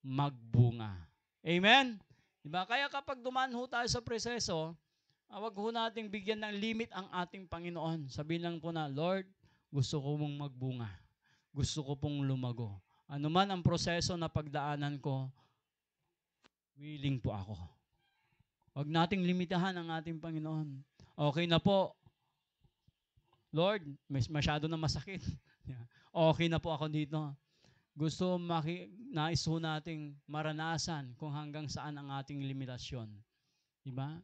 magbunga. Amen? Diba? Kaya kapag dumaan ho tayo sa proseso, wag ho nating bigyan ng limit ang ating Panginoon. Sabihin lang po na, Lord, gusto ko mong magbunga. Gusto ko pong lumago. Ano man ang proseso na pagdaanan ko, willing po ako. Wag nating limitahan ang ating Panginoon. Okay na po. Lord, masyado na masakit. Okay na po ako dito. Gusto nais ho nating maranasan kung hanggang saan ang ating limitasyon. Diba?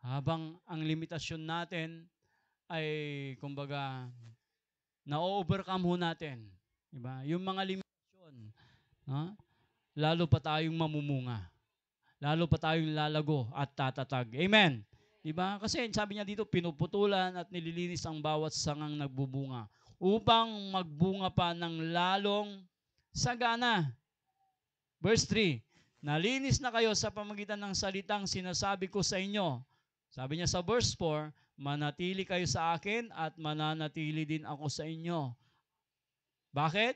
Habang ang limitasyon natin ay, kumbaga, na-overcome ho natin. Diba? Yung mga limitasyon, no? Lalo pa tayong mamumunga. Lalo pa tayong lalago at tatatag. Amen? Diba? Kasi sabi niya dito, pinuputulan at nililinis ang bawat sangang nagbubunga upang magbunga pa ng lalong sagana. Verse 3, nalinis na kayo sa pamagitan ng salitang sinasabi ko sa inyo. Sabi niya sa verse 4, manatili kayo sa akin at mananatili din ako sa inyo. Bakit?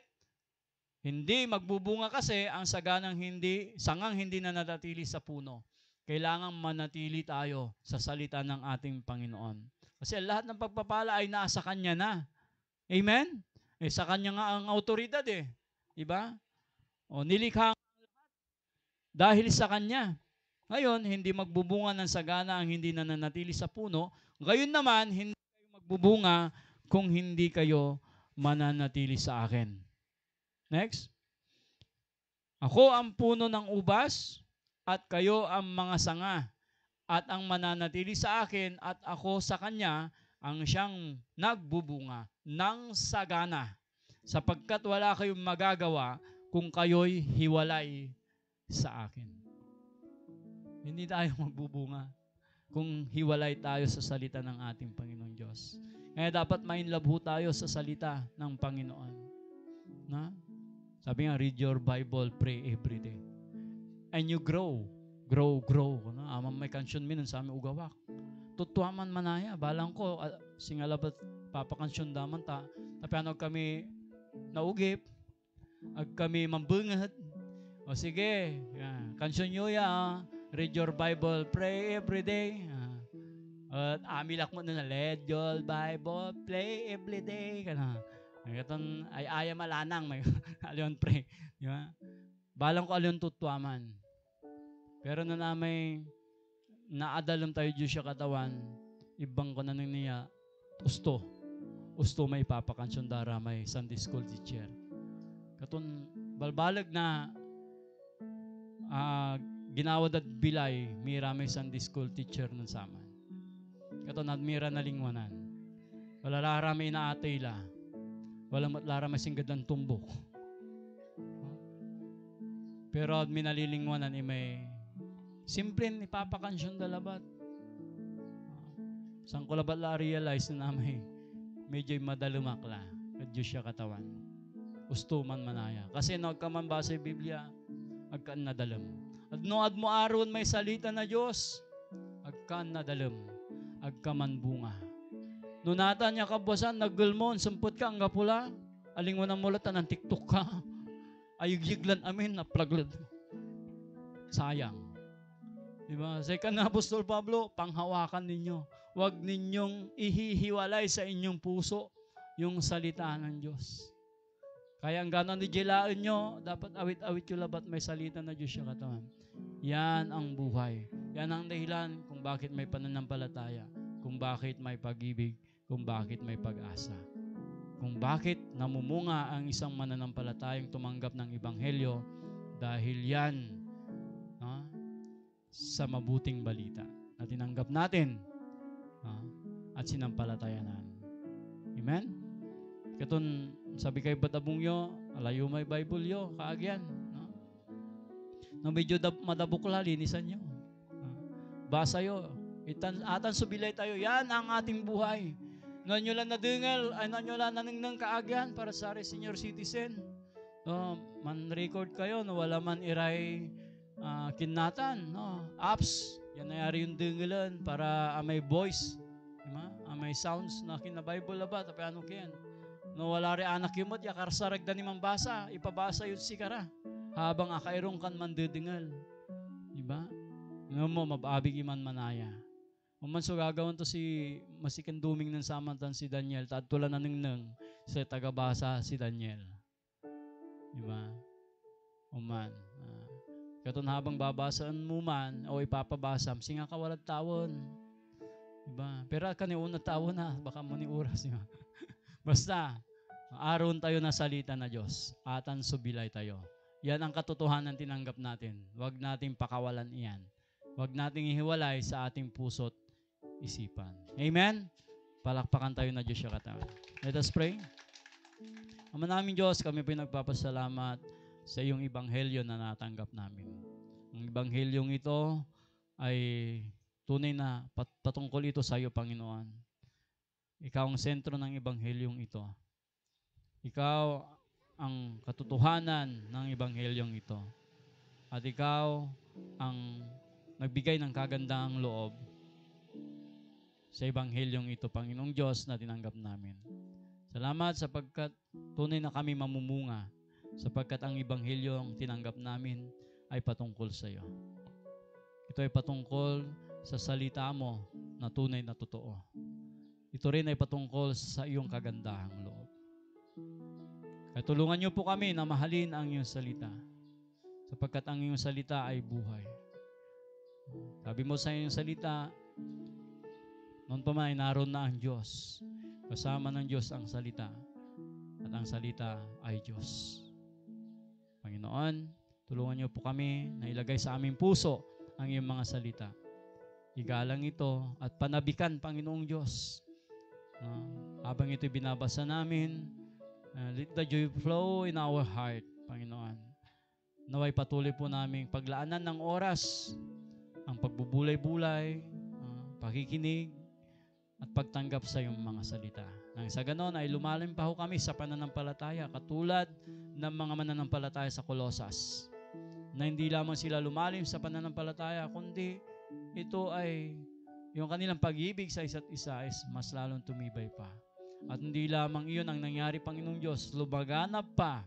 Hindi magbubunga kasi ang sangang hindi nananatili sa puno. Kailangan manatili tayo sa salita ng ating Panginoon. Kasi lahat ng pagpapala ay nasa Kanya na. Amen? Sa Kanya nga ang autoridad eh. Diba? Nilikha dahil sa Kanya. Ngayon, hindi magbubunga ng sagana ang hindi nananatili sa puno. Ngayon naman, hindi kayo magbubunga kung hindi kayo mananatili sa akin. Next. Ako ang puno ng ubas at kayo ang mga sanga. At ang mananatili sa akin at ako sa Kanya ang siyang nagbubunga ng sagana. Sapagkat wala kayong magagawa kung kayo'y hiwalay sa akin. Hindi tayo magbubunga kung hiwalay tayo sa salita ng ating Panginoong Diyos. Kaya dapat ma-inlove tayo sa salita ng Panginoon. Na? Sabi nga, read your Bible, pray every day. And you grow. Grow. Amang may kansyon minun sa aming ugawak. Tutuaman manaya. Balang ko, singalabat papakansyon daman ta. Tapi ano kami naugip. Ag kami mambungat. O sige, kansyon nyo ya. Read your Bible, pray every day. At amilak mo na read your Bible, pray every day. Ito ay aya malanang may alyon pray, di ba? Balang ko alyon tutuaman. Pero na namay naadalam tayo Diyos siya katawan, ibang ko na niya usto may papakansyon dara may Sunday school teacher. Katon balbalag na ginawad at bilay mira may Sunday school teacher nun saman. Katon admira na lingwanan. Wala lara may inaatay la. Walang matlara masinggad ng tumbok. Pero at minalilingwanan may simple ipapakansyon dalabat. Sang ko labat la realize na may medyo madalumakla at Diyos siya katawan. Ustuman manaya. Kasi nagkaman ba sa Biblia, agkaan nadalam. At noad mo aron may salita na Diyos, agkaan nadalam, agkaman bunga. Nunatan niya kabuasan, nagulmon, sumpot ka, ang gapula, aling mo na mulatan ng TikTok ka, ayugyiglan amin, naplaglan. Sayang. Diba? Sa ikan Apostol Pablo, panghawakan ninyo. Huwag ninyong ihihiwalay sa inyong puso yung salita ng Diyos. Kaya ang ganon ni Jilaan nyo, dapat awit-awit yung labat may salita na Diyos siya katawan. Yan ang buhay. Yan ang dahilan kung bakit may pananampalataya, kung bakit may pag-ibig, kung bakit may pag-asa. Kung bakit namumunga ang isang mananampalatayang tumanggap ng Ebanghelyo dahil yan sa mabuting balita na tinanggap natin at sinampalatayanan. Amen? Katon sabi kay batabong yo, alayo may Bible yo, kaagyan. No medyo madabukla, linisan nyo. Basa yo. Atan subilay tayo. Yan ang ating buhay. Nanyo lang nadingal, ay nanyo lang naningnan kaagyan para sa senior citizen. Man-record kayo, no, wala man iray kinatan. No? Apps, yan nayari yung dingalan para may voice. Diba? May sounds na kina-Bible ba? Tapi ano kayan? No, wala rin anak yumot, yakarsarag da ni mambasa, ipabasa yun si kara. Habang akairong kan mandidingal. Diba? Nga mo, mababig iman manaya. Uman so gagawin to si masikan duming ng samantan si Daniel, tadtula na ningnang sa tagabasa si Daniel. Diba? Uman. Katon habang babasaan mo man, o ipapabasam, singa ka walad tawon. Diba? Pero kani una tao na, baka mo ni oras niya. Basta, aron tayo na salita na Diyos, atan subilay tayo. Yan ang katotohanan tinanggap natin. Huwag nating pakawalan iyan. Huwag nating ihiwalay sa ating puso't isipan. Amen? Palakpakan tayo na Diyos siya katawan. Let us pray. Ama namin Diyos, kami po nagpapasalamat sa iyong ibanghelyo na natanggap namin. Ang ibanghelyong ito ay tunay na patungkol ito sa iyo, Panginoon. Ikaw ang sentro ng ibanghelyong ito. Ikaw ang katotohanan ng ibanghelyong ito. At ikaw ang nagbigay ng kagandahang loob sa ibanghelyong ito, Panginoong Diyos, na tinanggap namin. Salamat sapagkat tunay na kami mamumunga, sapagkat ang ibanghelyong tinanggap namin ay patungkol sa iyo. Ito ay patungkol sa salita mo na tunay na totoo. Ito rin ay patungkol sa iyong kagandahang loob. Kaya tulungan niyo po kami na mahalin ang iyong salita, sapagkat ang iyong salita ay buhay. Sabi mo sa iyong salita, noon pa man ay naroon na ang Diyos. Kasama ng Diyos ang salita, at ang salita ay Diyos. Panginoon, tulungan niyo po kami na ilagay sa aming puso ang iyong mga salita. Igalang ito at panabikan, Panginoong Diyos. Habang ito'y binabasa namin, let the joy flow in our heart, Panginoon. Naway patuloy po naming paglaanan ng oras, ang pagbubulay-bulay, pakikinig, at pagtanggap sa iyong mga salita. Nang sa ganon ay lumalim pa ho kami sa pananampalataya, katulad ng mga mananampalataya sa Colosas, na hindi lamang sila lumalim sa pananampalataya, kundi ito ay yung kanilang pag-ibig sa isa't isa is mas lalong tumibay pa. At hindi lamang iyon ang nangyari, Panginoong Diyos, lumaganap pa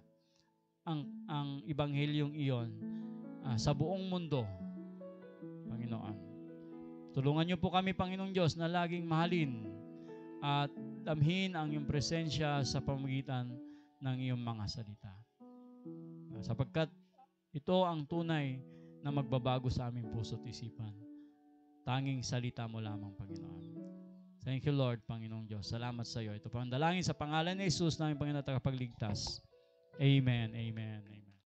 ang ibanghelyong iyon sa buong mundo, Panginoon. Tulungan niyo po kami, Panginoong Diyos, na laging mahalin at damhin ang iyong presensya sa pamamagitan ng iyong mga salita. Sapagkat ito ang tunay na magbabago sa aming puso't isipan. Tanging salita mo lamang, Panginoon. Thank you, Lord, Panginoong Diyos. Salamat sa iyo. Ito po ang dalangin sa pangalan ni Jesus, naming Panginoon at tagapagligtas. Amen, amen, amen.